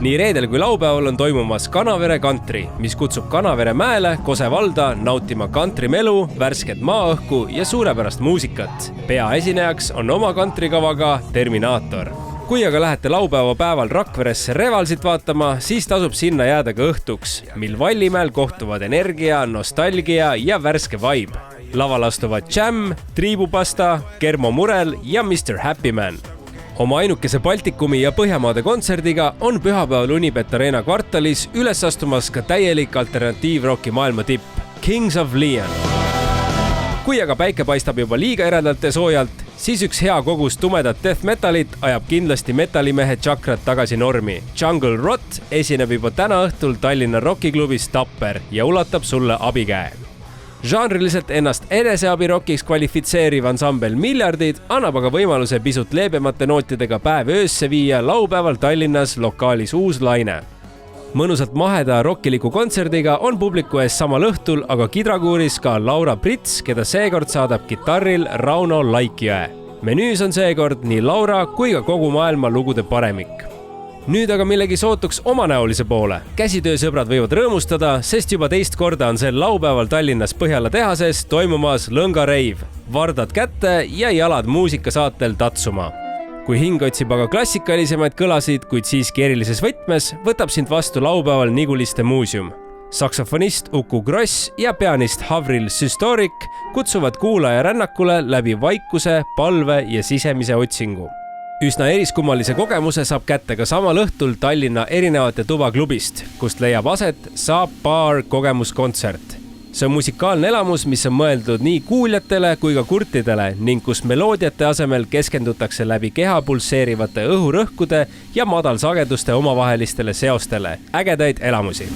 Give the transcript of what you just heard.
Nii reedel kui laupäeval on toimumas Kanavere Country, mis kutsub Kanavere mäele Kose valda nautima countrymelu, värsket maaõhku ja suurepärast muusikat. Peaesinejaks on oma countrykavaga Terminaator. Kui aga lähete laupäeva päeval Rakveresse Revalsit vaatama, siis tasub sinna jääda ka õhtuks, mil Vallimäel kohtuvad energia, nostalgia ja värske vibe. Laval astuvad Jam, Triibupasta, Kermo Murel ja Mr. Happy Man. Oma ainukese Baltikumi ja Põhjamaade kontserdiga on pühapäeval Unibet Arena kvartalis üles astumas ka täielik alternatiivroki maailma tipp, Kings of Leon. Kui aga päike paistab juba liiga eredalt ja soojalt, siis üks hea kogus tumedat death metalit ajab kindlasti metallimehe Chakrat tagasi normi. Jungle Rot esineb juba täna õhtul Tallinna Rockiklubis Tapper ja ulatab sulle abikäe. Žanriliselt ennast eneseabirokiks kvalifitseeriv ansambel Miljardid annab aga võimaluse pisut leebemate nootidega päev öösse viia laupäeval Tallinnas lokaalis Uus Laine. Mõnusalt maheda rokkiliku kontserdiga on publiku ees samal õhtul aga kidrakuuris ka Laura Prits, keda seekord saadab kitarril Rauno Laikjõe. Menüüs on seekord nii Laura kui ka kogu maailma lugude paremik. Nüüd aga millegi sootuks omanäolise poole. Käsitöösõbrad võivad rõõmustada, sest juba teist korda on sel laupäeval Tallinnas Põhjala tehases toimumas Lõnga Reiv. Vardad kätte ja jalad muusikasaatel tatsuma. Kui hing otsib aga klassikalisemaid kõlasid, kuid siiski erilises võtmes, võtab sind vastu laupäeval Niguliste muuseum. Saksofonist Uku Gross ja pianist Havril Süstorik kutsuvad kuulaja rännakule läbi vaikuse, palve ja sisemise otsingu. Üsna eriskummalise kogemuse saab kätte ka samal õhtul Tallinna erinevate tubaklubist, kust leiab aset Saab Bar kogemuskontsert. See on musikaalne elamus, mis on mõeldud nii kuuljatele kui ka kurtidele ning kus meloodiate asemel keskendutakse läbi keha pulseerivate õhurõhkude ja madalsageduste omavahelistele seostele. Ägedaid elamusi!